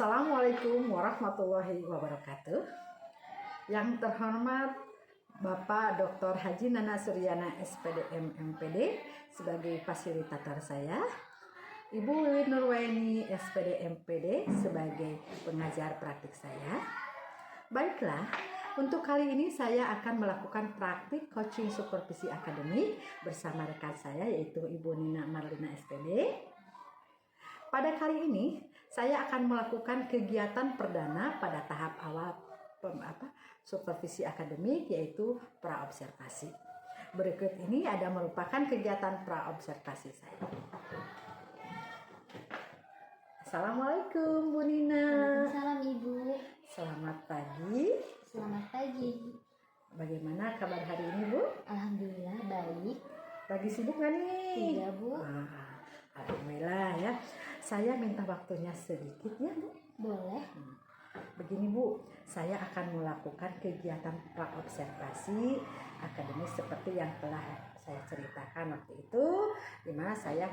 Assalamualaikum warahmatullahi wabarakatuh. Yang terhormat Bapak Dr. Haji Nana Suryana SPDM MPD sebagai fasilitator saya, Ibu Wiwit Nurwaini SPD MPD sebagai pengajar praktik saya. Baiklah, untuk kali ini saya akan melakukan praktik coaching supervisi akademik bersama rekan saya yaitu Ibu Nina Marlina SPD. Pada kali ini saya akan melakukan kegiatan perdana pada tahap awal supervisi akademik yaitu praobservasi. Berikut ini ada merupakan kegiatan praobservasi saya. Assalamualaikum Bu Nina. Waalaikumsalam Ibu. Selamat pagi. Selamat pagi. Bagaimana kabar hari ini Bu? Alhamdulillah baik. Lagi sibuk nggak nih? Iya Bu. Alhamdulillah ya. Saya minta waktunya sedikit ya Bu. Boleh. Begini Bu, saya akan melakukan kegiatan praobservasi akademik seperti yang telah saya ceritakan waktu itu, di mana saya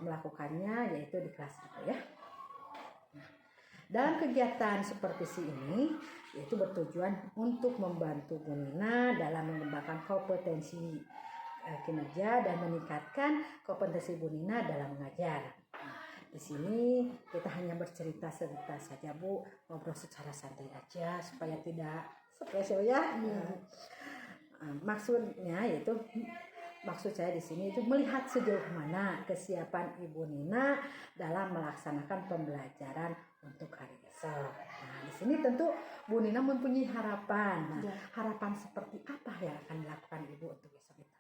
melakukannya yaitu di kelas itu ya. Nah, dalam kegiatan supervisi ini yaitu bertujuan untuk membantu Bu Nina dalam mengembangkan kompetensi kinerja dan meningkatkan kompetensi Bu Nina dalam mengajar. Di sini kita hanya bercerita-cerita saja Bu, ngobrol secara santai aja supaya tidak stres ya. Maksud saya di sini itu melihat sejauh mana kesiapan Ibu Nina dalam melaksanakan pembelajaran untuk hari esok. Nah, di sini tentu Bu Nina mempunyai harapan. Nah, harapan seperti apa yang akan dilakukan Ibu untuk besok itu?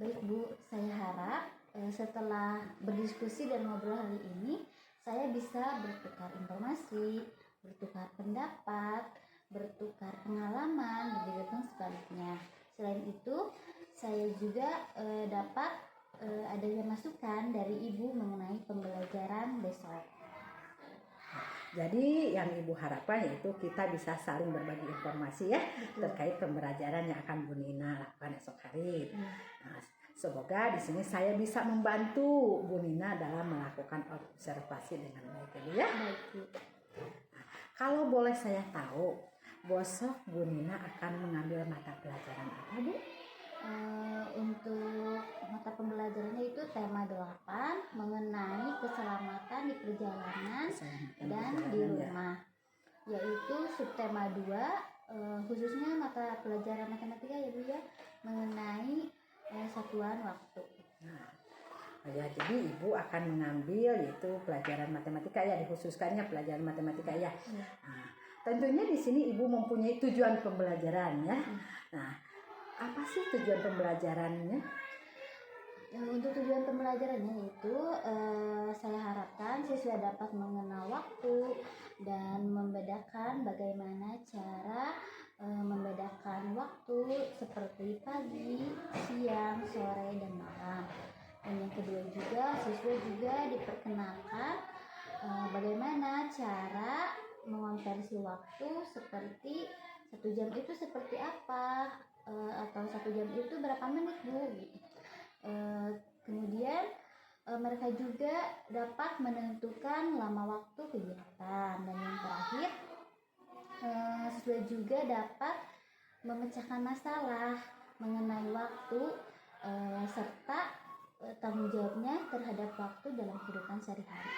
Baik Bu, saya harap setelah berdiskusi dan ngobrol hari ini, saya bisa bertukar informasi, bertukar pendapat, bertukar pengalaman, begitu sebaliknya. Selain itu, saya juga dapat adanya masukan dari Ibu mengenai pembelajaran besok. Jadi yang Ibu harapkan yaitu kita bisa saling berbagi informasi ya. Betul. Terkait pembelajaran yang akan Bu Nina lakukan esok hari. Nah, semoga di sini saya bisa membantu Bu Nina dalam melakukan observasi dengan baik ya. Baik. Nah, kalau boleh saya tahu, besok Bu Nina akan mengambil mata pelajaran apa Bu? Untuk mata pembelajarannya itu tema 8 mengenai keselamatan di perjalanan dan di rumah, yaitu subtema 2 khususnya mata pelajaran matematika ya Bu ya, mengenai satuan waktu. Nah, ya, jadi Ibu akan mengambil yaitu pelajaran matematika ya, dikhususkannya pelajaran matematika ya. Nah, tentunya di sini Ibu mempunyai tujuan pembelajaran ya. Nah, apa sih tujuan pembelajarannya? Untuk tujuan pembelajarannya itu saya harapkan siswa dapat mengenal waktu dan membedakan bagaimana cara membedakan waktu seperti pagi, siang, sore, dan malam. Dan yang kedua juga siswa juga diperkenalkan bagaimana cara mengonversi waktu seperti 1 jam itu seperti apa, atau 1 jam itu berapa menit Bu. Kemudian mereka juga dapat menentukan lama waktu kegiatan, dan yang terakhir siswa juga dapat memecahkan masalah mengenai waktu serta tanggung jawabnya terhadap waktu dalam kehidupan sehari-hari.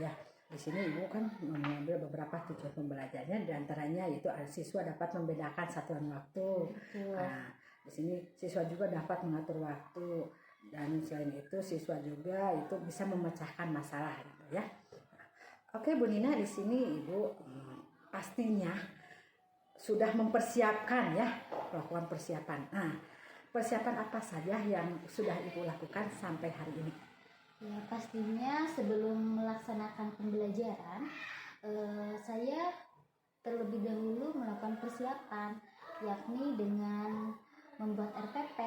Ya, di sini Ibu kan mengambil beberapa tujuan pembelajarannya, diantaranya yaitu siswa dapat membedakan satuan waktu. Nah, di sini siswa juga dapat mengatur waktu, dan selain itu siswa juga itu bisa memecahkan masalah gitu ya. Oke Bu Nina, di sini Ibu pastinya sudah mempersiapkan ya, melakukan persiapan. Nah, persiapan apa saja yang sudah Ibu lakukan sampai hari ini? Ya, pastinya sebelum melaksanakan pembelajaran, saya terlebih dahulu melakukan persiapan, yakni dengan membuat RPP,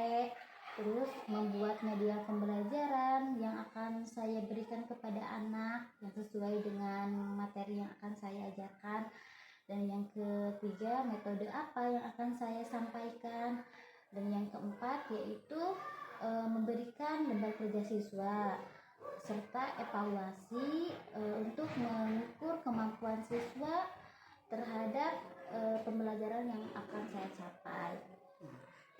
terus membuat media pembelajaran yang akan saya berikan kepada anak yang sesuai dengan materi yang akan saya ajarkan, dan yang ketiga metode apa yang akan saya sampaikan, dan yang keempat yaitu memberikan lembar kerja siswa. serta evaluasi untuk mengukur kemampuan siswa terhadap pembelajaran yang akan saya capai.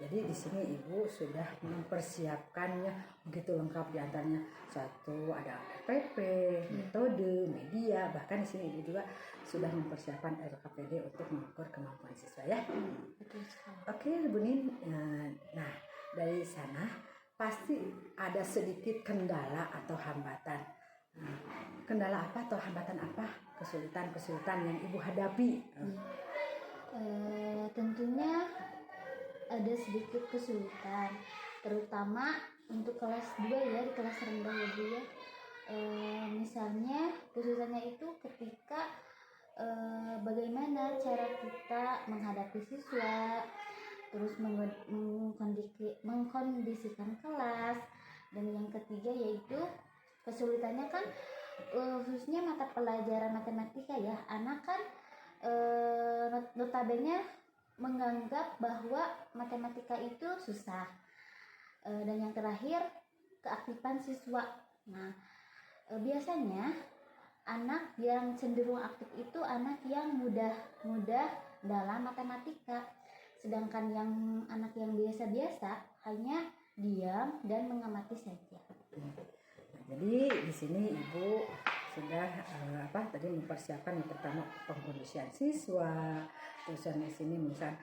Jadi di sini Ibu sudah mempersiapkannya begitu lengkap, diantaranya satu ada RPP, metode, media, bahkan di sini Ibu juga sudah mempersiapkan LKPD untuk mengukur kemampuan siswa ya. Betul sekali. Oke Bu Nin, nah dari sana pasti ada sedikit kendala atau hambatan. Nah, kendala apa atau hambatan apa, kesulitan-kesulitan yang Ibu hadapi? Tentunya ada sedikit kesulitan, terutama untuk kelas 2 ya, di kelas rendah ya Bu ya. Misalnya kesulitannya itu ketika bagaimana cara kita menghadapi siswa, terus mengkondisikan kelas, dan yang ketiga yaitu kesulitannya kan khususnya mata pelajaran matematika ya. Anak kan notabene menganggap bahwa matematika itu susah. Dan yang terakhir keaktifan siswa. Nah, biasanya anak yang cenderung aktif itu anak yang mudah dalam matematika, sedangkan yang anak yang biasa-biasa hanya diam dan mengamati saja. Nah, jadi di sini Ibu sudah tadi mempersiapkan yang pertama pengkondisian siswa, terus di sini misal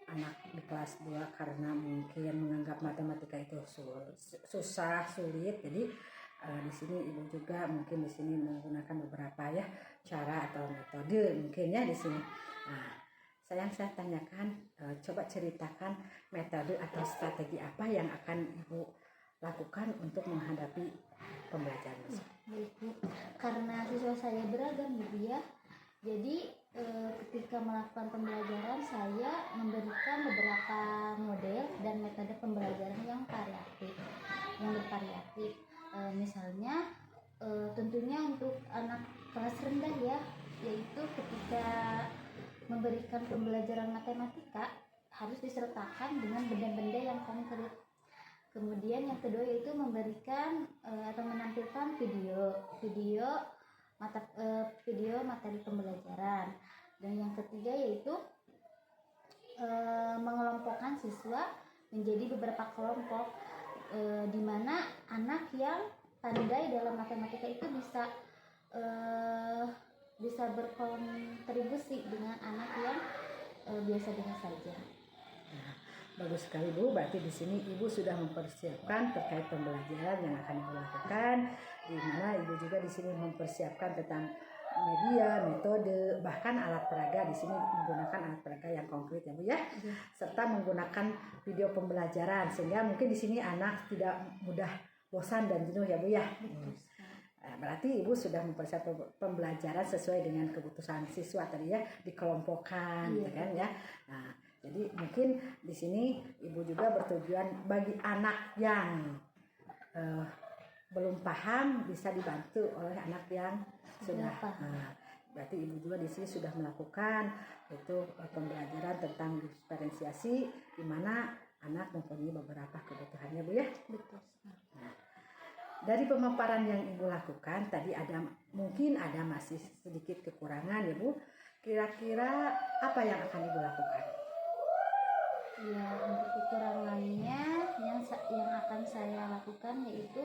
anak di kelas 2 karena mungkin menganggap matematika itu susah, sulit. Jadi di sini Ibu juga mungkin di sini menggunakan beberapa ya cara atau metode mungkin ya di sini. Nah, saya tanyakan, coba ceritakan metode atau strategi apa yang akan Ibu lakukan untuk menghadapi pembelajaran siswa. Baik Bu, karena siswa saya beragam gitu ya, jadi ketika melakukan pembelajaran saya memberikan beberapa model dan metode pembelajaran yang bervariatif. Misalnya tentunya untuk anak kelas rendah ya, yaitu ketika memberikan pembelajaran matematika harus disertakan dengan benda-benda yang konkret. Kemudian yang kedua yaitu memberikan atau menampilkan video materi pembelajaran. Dan yang ketiga yaitu mengelompokkan siswa menjadi beberapa kelompok, di mana anak yang pandai dalam matematika itu bisa berkontribusi dengan anak yang biasa-biasa saja. Nah, bagus sekali Bu, berarti di sini Ibu sudah mempersiapkan terkait pembelajaran yang akan Ibu lakukan, di mana Ibu juga di sini mempersiapkan tentang media, metode, bahkan alat peraga. Di sini menggunakan alat peraga yang konkret ya Bu ya, serta menggunakan video pembelajaran sehingga mungkin di sini anak tidak mudah bosan dan jenuh ya Bu ya. Berarti Ibu sudah mempersiapkan pembelajaran sesuai dengan kebutuhan siswa tadi ya, dikelompokkan gitu kan ya. Nah, jadi mungkin di sini Ibu juga bertujuan bagi anak yang belum paham bisa dibantu oleh anak yang sudah. Berarti Ibu juga di sini sudah melakukan itu pembelajaran tentang diferensiasi, di mana anak mempunyai beberapa kebutuhannya Bu ya. Betul. Nah, dari pemaparan yang Ibu lakukan tadi mungkin ada masih sedikit kekurangan ya Bu. Kira-kira apa yang akan Ibu lakukan? Ya, untuk kekurangannya yang akan saya lakukan yaitu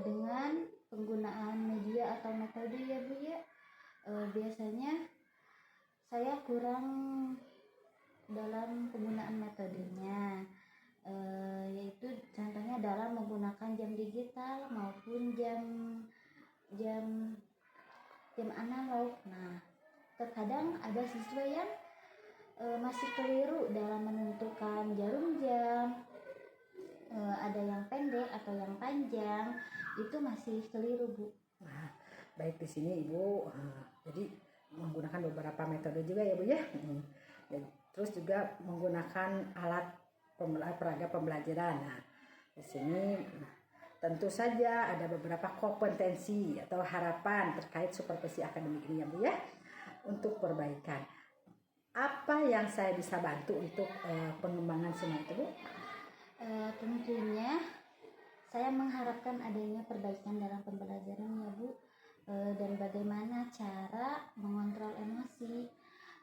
dengan penggunaan media atau metode ya Bu ya. Biasanya saya kurang dalam penggunaan metodenya, yaitu contohnya dalam menggunakan jam digital maupun jam analog. Nah, terkadang ada siswa yang masih keliru dalam menentukan jarum jam, ada yang pendek atau yang panjang, itu masih keliru Bu. Nah, baik di sini Ibu jadi menggunakan beberapa metode juga ya Bu ya. Terus juga menggunakan alat peraga pembelajaran. Nah, di sini tentu saja ada beberapa kompetensi atau harapan terkait supervisi akademik ini ya Bu ya, untuk perbaikan. Apa yang saya bisa bantu untuk pengembangan semua itu Bu? Tentunya Saya mengharapkan adanya perbaikan dalam pembelajaran ya Bu, dan bagaimana cara mengontrol emosi.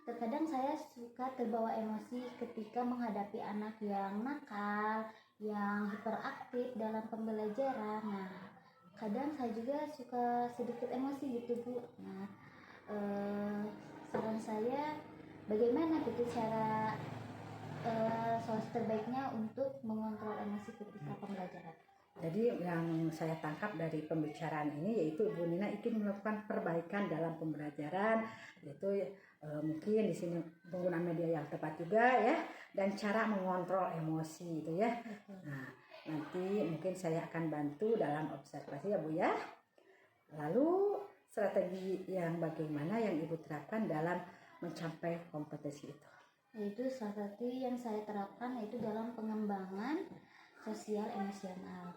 Terkadang saya suka terbawa emosi ketika menghadapi anak yang nakal, yang hiperaktif dalam pembelajaran. Nah, kadang saya juga suka sedikit emosi gitu Bu. Nah, saran saya bagaimana gitu cara solusi terbaiknya untuk mengontrol emosi ketika pembelajaran. Jadi yang saya tangkap dari pembicaraan ini yaitu Ibu Nina ingin melakukan perbaikan dalam pembelajaran, yaitu mungkin di sini penggunaan media yang tepat juga ya, dan cara mengontrol emosi itu ya. Nah, nanti mungkin saya akan bantu dalam observasi ya Bu ya. Lalu strategi yang bagaimana yang Ibu terapkan dalam mencapai kompetensi itu? Yaitu strategi yang saya terapkan yaitu dalam pengembangan sosial emosional.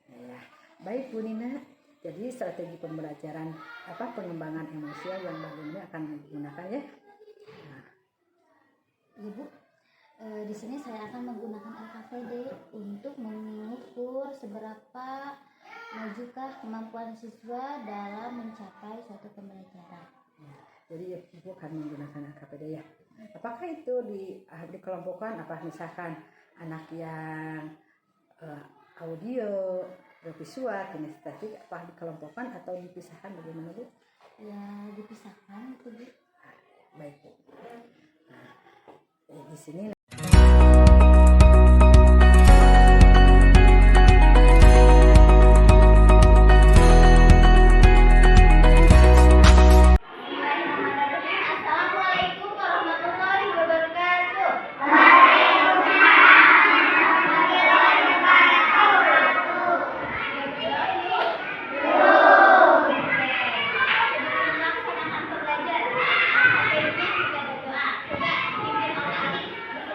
Ya, baik Bu Nina. Jadi strategi pembelajaran pengembangan emosional yang bagaimana akan digunakan ya? Nah. Ibu, di sini saya akan menggunakan LKPD untuk mengukur seberapa majukah kemampuan siswa dalam mencapai suatu pembelajaran. Ya, jadi Ibu akan menggunakan LKPD ya. Apakah itu dikelompokkan? Apa misalkan anak yang audio, visual, kinestetik, apa dikelompokkan atau dipisahkan bagaimana Bu? Ya dipisahkan itu Bu. Baik Bu. Nah, di sini Assalamualaikum warahmatullahi wabarakatuh. Melaksanakan pembelajaran, kita berdoa. Coba pimpin orang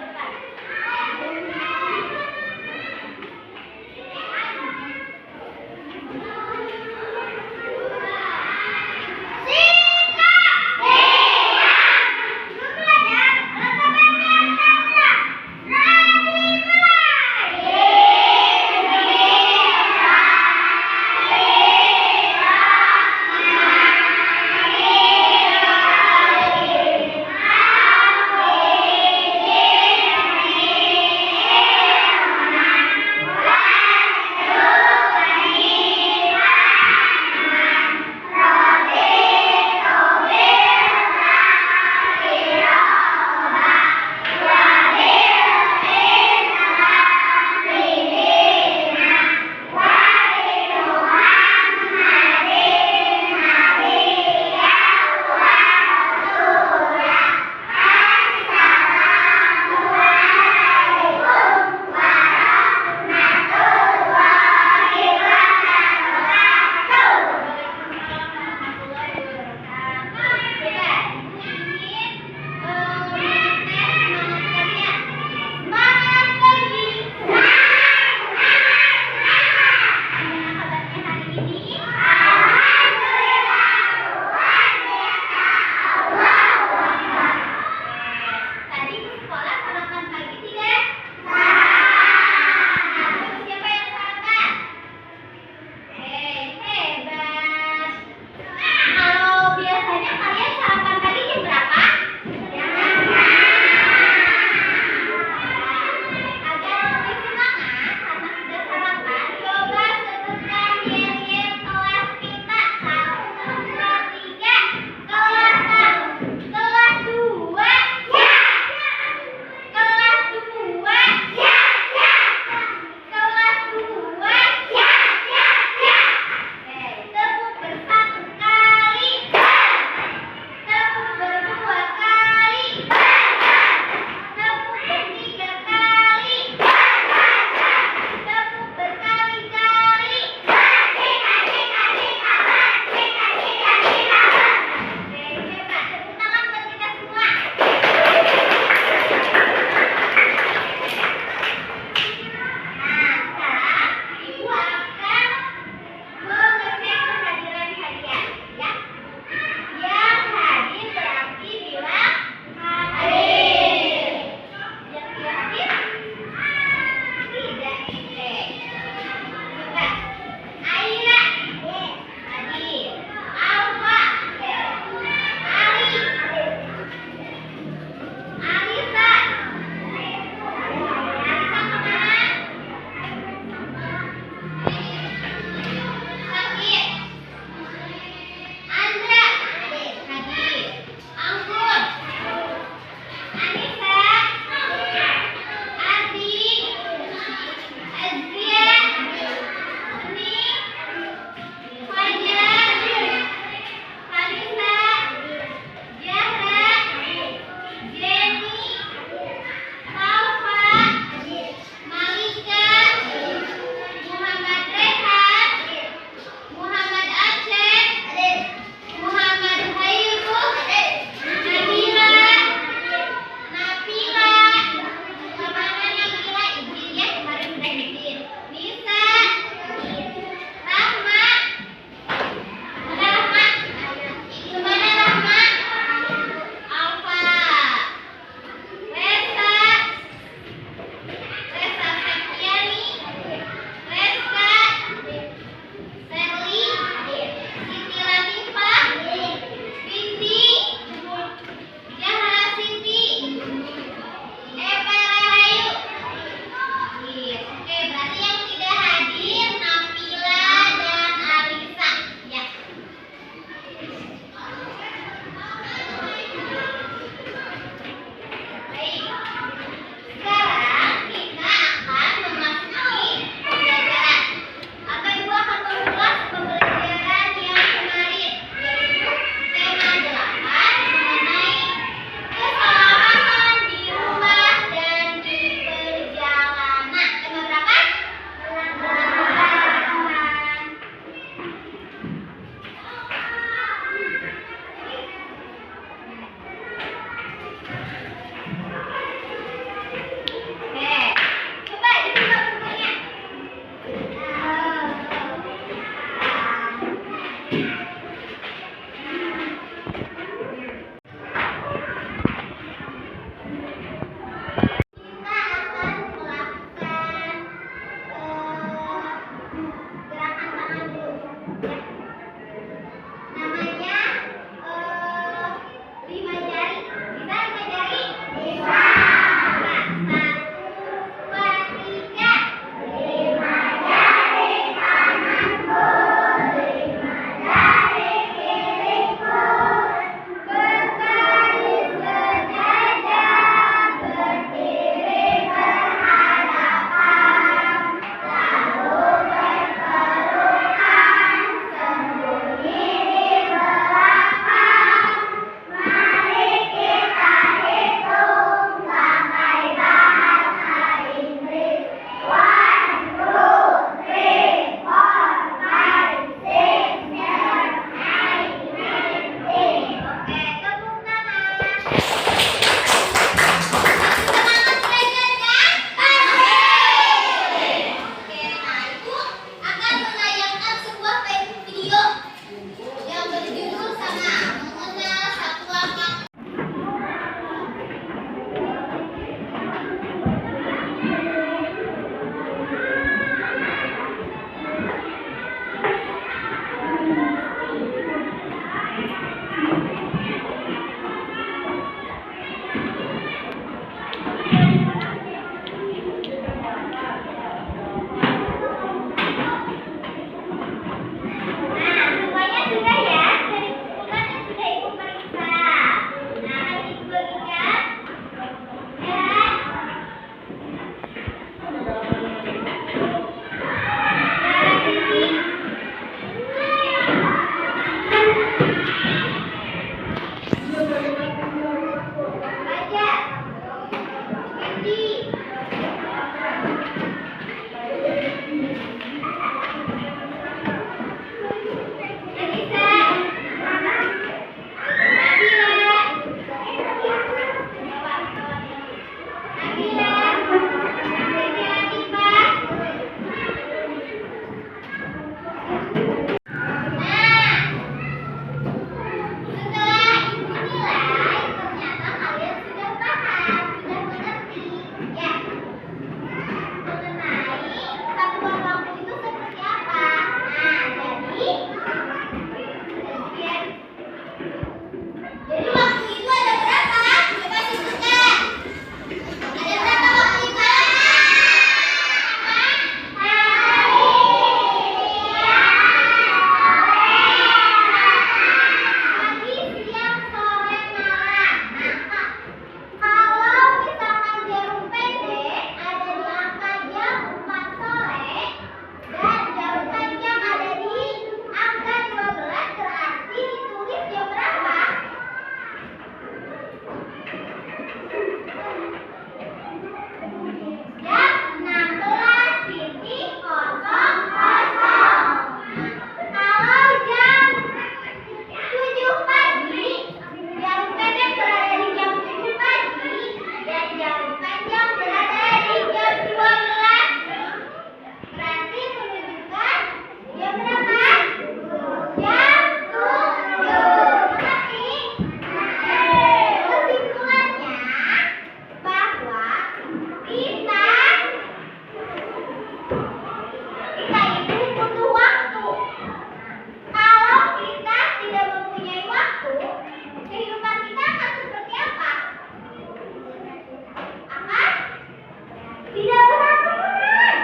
Tidak beraturan.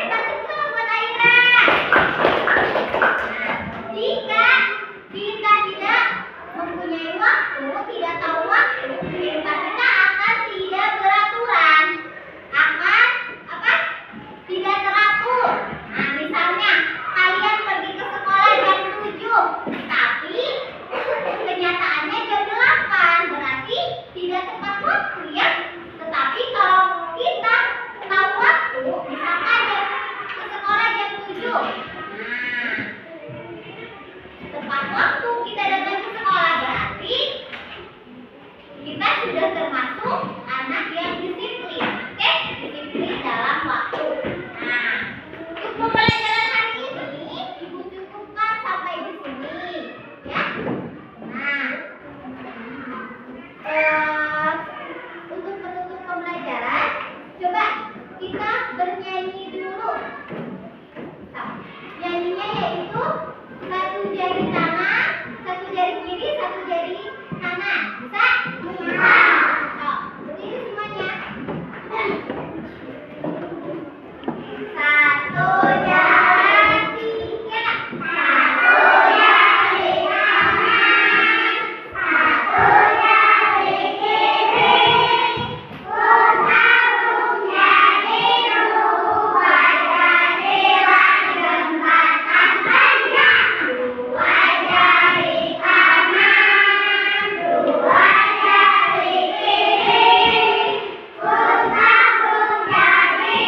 Bantu dulu buat Aira. Jika kita tidak mempunyai waktu, tidak tahu waktu, kehidupan kita akan tidak beraturan, akan apa? Tidak teratur. Nah, misalnya kalian pergi ke sekolah jam 7, tapi kenyataannya jam 8, berarti tidak tepat waktu ya. Tetapi kalau kita tahu waktu, misalkan ke sekolah jam 7, nah tepat waktu kita datang ke sekolah, berarti kita sudah termasuk anak yang disiplin. Oke, disiplin dalam waktu. Nah, untuk pembelajaran hari ini Ibu cukupkan sampai di sini ya. Nah, untuk penutup pembelajaran, coba kita bernyanyi dulu. Nyanyinya yaitu satu jari kanan, satu jari kiri, satu jari kanan. Bisa? Bisa. Berdiri semuanya. Satu jari tiga, satu jari kanan, satu jari kiri, satu jari dua jari langgeng batang panjang, dua jari kanan, dua jari kiri, satu jari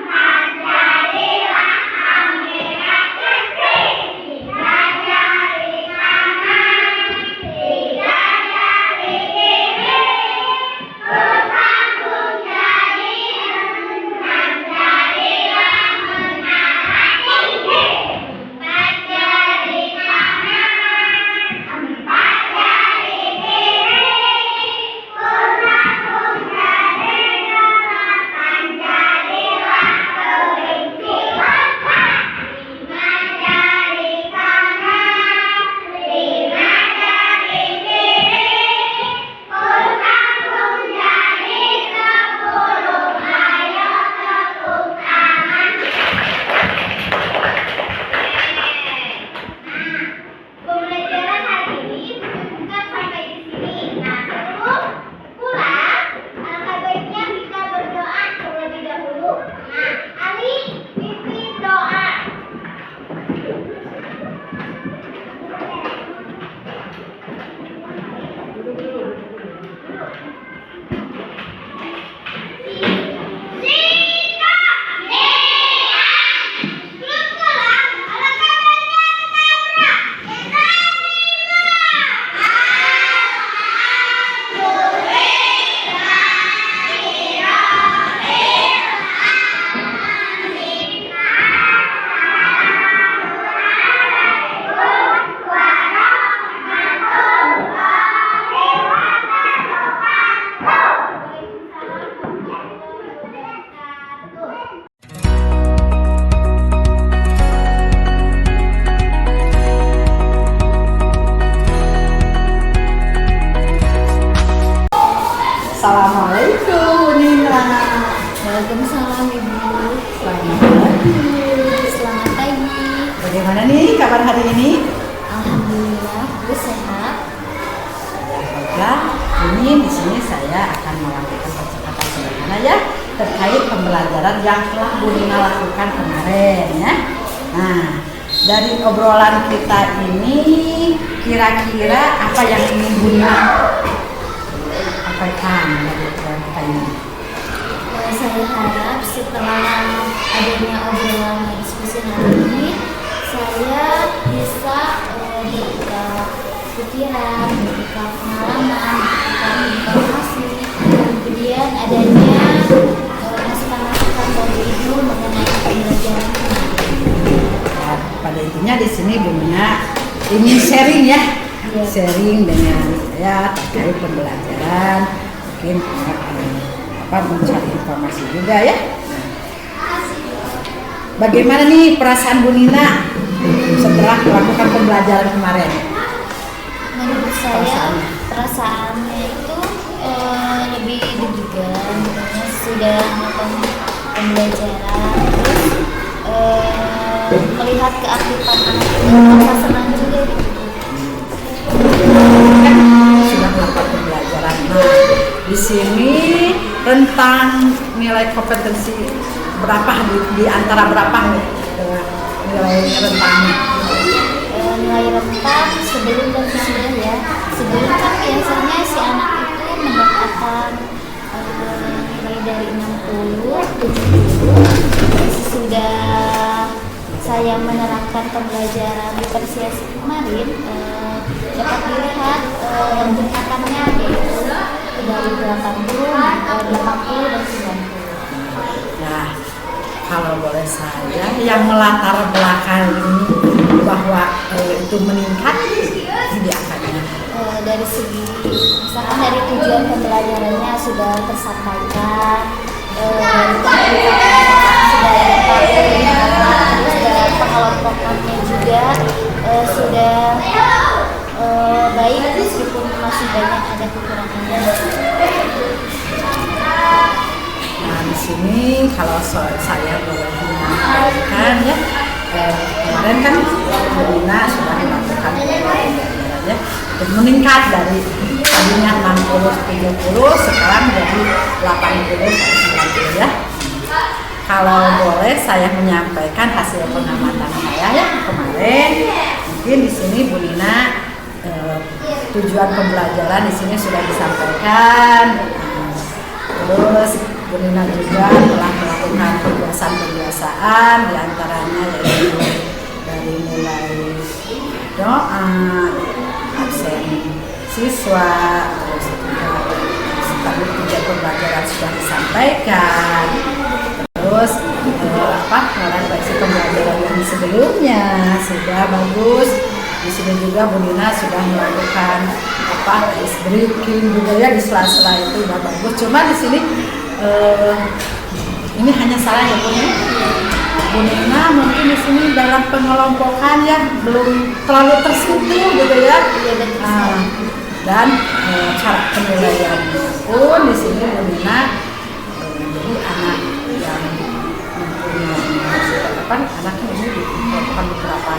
empat jari langkah merah cengkring, tiga jari kanan, tiga jari kiri, satu jari enam jari menara tinggi, empat jari kanan, empat jari kiri, satu jari delapan jari langkah kelinci lompat, lima jari kanan, lima jari kiri, satu jari 10, ayo tepuk tangan. Nah, pembelajaran hari ini cukupkan sampai di sini. Nah, sebelum pulang, alangkah baiknya kita berdoa terlebih dahulu. Nah, Ali, pimpin doa. Assalamualaikum Bu Nina. Waalaikumsalam Ibu. Selamat pagi. Selamat pagi. Bagaimana nih kabar hari ini? Alhamdulillah, Bu sehat. Baiklah, ini di sini saya akan melakukan percakapan sederhana ya terkait pembelajaran yang telah Bu Nina lakukan kemarin ya. Nah, dari obrolan kita ini kira-kira apa yang ingin Bu Nina sampaikan dari obrolan kita ini? Saya harap setelah adanya obrolan diskusi hari ini, saya bisa bertukar pikiran, bertukar pengalaman, bertukar informasi, kemudian adanya masukan-masukan dari Ibu mengenai pembelajaran. Nah, pada intinya di sini Bu Nina ingin sharing ya, sharing dengan saya terkait pembelajaran, mungkin mencari informasi juga ya. Bagaimana nih perasaan Bu Nina setelah melakukan pembelajaran kemarin? Menurut saya perasaannya itu lebih deg-degan, sudah melakukan pembelajaran, terus melihat keaktifan anak itu merasa senang juga gitu. Sudah melakukan pembelajaran. Nah, di sini rentang nilai kompetensi berapa di antara berapa nih nilai rentangnya? Nilai rentang sebelum dan sesudah ya. Sebelum kan biasanya si anak itu mendapatkan nilai dari 60, 70. Sesudah saya menerapkan pembelajaran diferensiasi kemarin, dapat dilihat tingkatannya yaitu dari 80 dan 90. Nah, kalau boleh saya yang melatar belakang ini bahwa itu meningkat di angkanya. Dari segi misalkan dari tujuan pembelajarannya sudah tersampaikan, dari penelitian sudah dapat terlihat, terus dalam pengelompokannya juga sudah baik meskipun masih banyak ada kekurangannya. Nah, di sini kalau saya boleh menyampaikan ya, kemarin kan Bina sudah melakukan ya, meningkat dari tadinya 60-70 sekarang jadi 80-90 ya. Kalau boleh saya menyampaikan hasil pengamatan saya ya kemarin, mungkin di sini Bu Nina tujuan pembelajaran di sini sudah disampaikan. Terus Bu Nina juga telah melakukan pembiasaan diantaranya yaitu dari mulai doa, absen siswa, terus juga tadi tujuan pembelajaran sudah disampaikan. Terus refleksi pembelajaran yang sebelumnya sudah bagus. Di sini juga Bu Nina sudah melakukan ice breaking juga ya di sela-sela itu sudah bagus. Cuma di sini ini hanya salah ya Bu Nina mungkin di sini dalam pengelompokan ya belum terlalu tersentuh gitu ya. Dan cara penilaian pun di sini Bu Nina jadi anak yang mempunyai anaknya ini bukan beberapa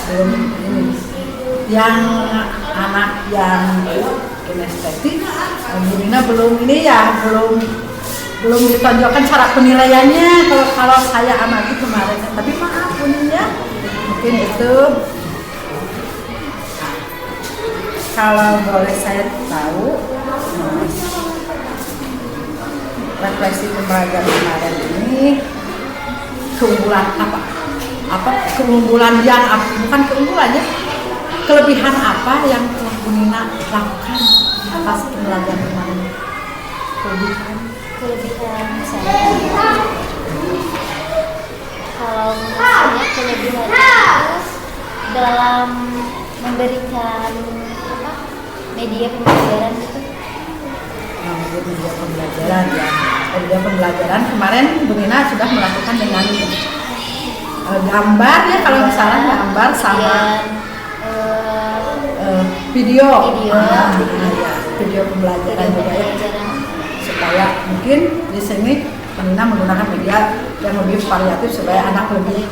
belum ini yang anak yang kinestetik Bu Nina belum ini ya belum ditonjolkan cara penilaiannya kalau saya amati kemarin, tapi maaf Bu Nina mungkin itu kalau boleh saya tahu refleksi pembelajaran kemarin ini keunggulan keunggulan yang bukan keunggulannya kelebihan apa yang telah Bu Nina lakukan atas pembelajaran kemarin? Kelebihan saya kalau menurut saya kelebihan itu dalam memberikan media pembelajaran gitu. Media pembelajaran ya. Media pembelajaran kemarin Bu Nina sudah melakukan dengan gambar ya kalau misalnya gambar sama video pembelajaran juga ya. Supaya mungkin di sini Bu Nina menggunakan media yang lebih variatif supaya anak lebih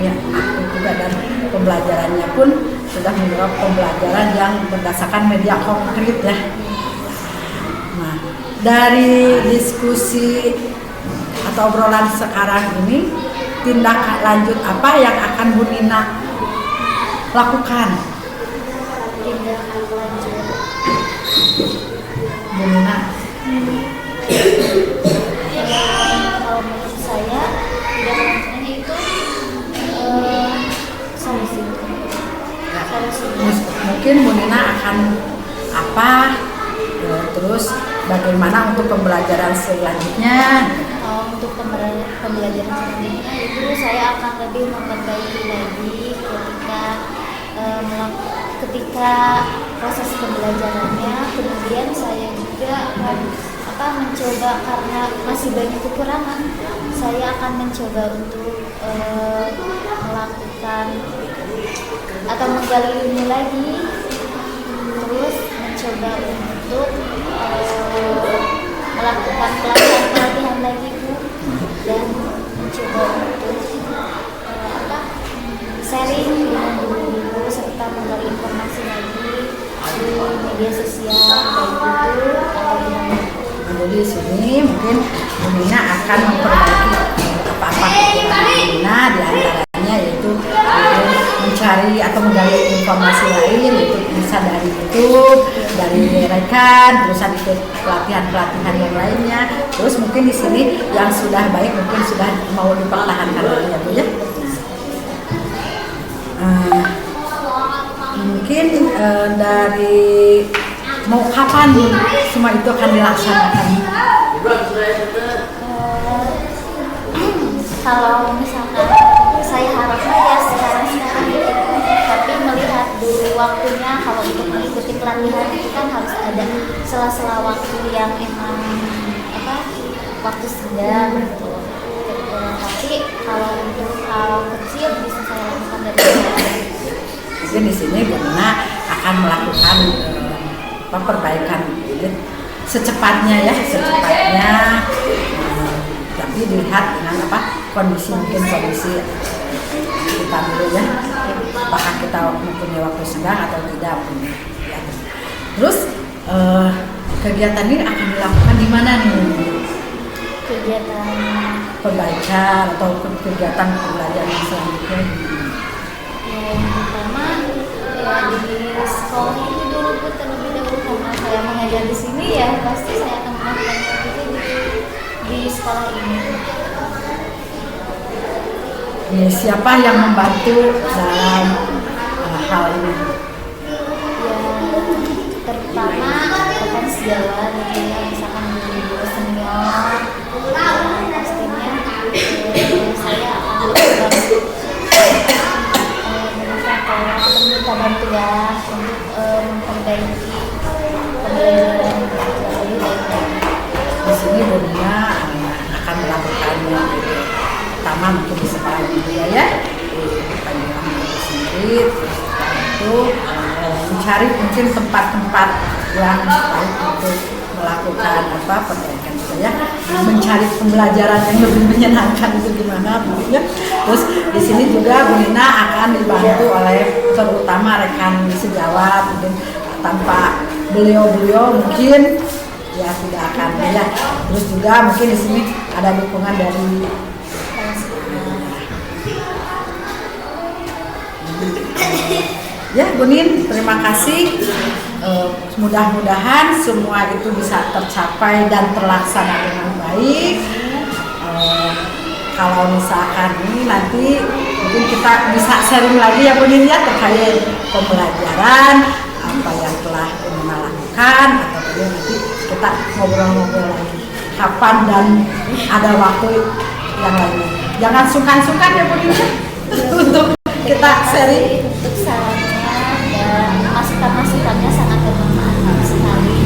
aktif juga dan pembelajarannya pun sudah menjawab pembelajaran yang berdasarkan media konkret ya. Nah, dari diskusi atau obrolan sekarang ini tindak lanjut apa yang akan Bu Nina lakukan? Tindakan lanjut Bu Nina kalau menurut saya tindakan lanjutnya itu solusi. Mungkin Bu Nina akan apa terus bagaimana untuk pembelajaran selanjutnya? Untuk pembelajaran selanjutnya itu saya akan lebih memperbaiki lagi ketika proses pembelajarannya. Kemudian saya juga mencoba karena masih banyak kekurangan, saya akan mencoba untuk melakukan atau menggali ilmu lagi, terus mencoba untuk melakukan pelatihan lagi Bu, dan mencoba untuk sharing dengan guru-guru serta menggali informasi lagi di media sosial kayak gitu atau gimana? Jadi di sini mungkin Bu Nina akan memperbaiki apa-apa kekurangan Bu Nina, di antaranya yaitu mencari atau menggali informasi lain, itu bisa dari YouTube, dari rekan, terus ikut pelatihan-pelatihan yang lainnya. Terus mungkin di sini yang sudah baik mungkin sudah mau dipertahankan lagi ya Bu ya. Mungkin dari mau kapan semua itu akan dilaksanakan? Kalau misalkan saya harapnya ya sekarang gitu, tapi melihat dulu waktunya. Kalau untuk mengikuti pelatihan itu kan harus ada sela-sela waktu yang emang waktu senggang gitu. Tapi kalau untuk hal kecil bisa saya lakukan dari sekarang. Mungkin di sini Bu Nina akan melakukan perbaikan secepatnya, tapi dilihat dengan kondisi kita dulu ya, apakah kita mempunyai waktu senggang atau tidak. Terus kegiatan ini akan dilakukan di mana nih? Kegiatan Perbaikan atau kegiatan pembelajaran selanjutnya? Yang pertama ya di sekolah itu dulu Bu, terlebih dahulu karena saya mengajar di sini ya pasti saya akan melakukan itu di sekolah ini. Ya, siapa yang membantu dalam hal ini? Ya terutama rekan sejawat gitu ya, misalkan guru senior, pastinya saya akan meminta bantuan untuk memperbaiki pembelajaran lebih baik. Di sini Bu Nina akan melakukannya. Pertama mungkin di sekolah budaya ya, di Panjang itu sendiri. Terus itu mencari mungkin tempat-tempat yang baik untuk melakukan perbaikan itu ya, mencari pembelajaran yang lebih menyenangkan itu gimana Bu ya. Terus di sini juga Bu Nina akan dibantu oleh terutama rekan sejawat, mungkin tanpa beliau mungkin ya tidak akan ya. Terus juga mungkin di sini ada dukungan dari ya Bu Nin, terima kasih. Mudah-mudahan semua itu bisa tercapai dan terlaksana dengan baik. Kalau misalkan ini nanti mungkin kita bisa sharing lagi ya Bu Nin ya, terkait pembelajaran apa yang telah Bu Nina lakukan, atau nanti kita ngobrol-ngobrol lagi kapan dan ada waktu yang lainnya. Jangan sungkan-sungkan ya Bu Nin untuk kita sharing. Untuk sarannya dan masukan-masukannya sangat bermanfaat sekali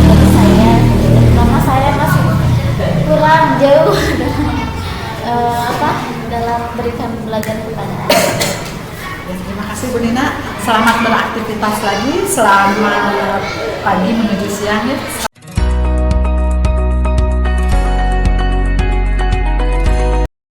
bagi saya, terutama saya masih kurang jauh dalam berikan pembelajaran kepada anak. Ya, terima kasih Bu Nina. Selamat beraktivitas lagi. Selamat pagi menuju siang ya.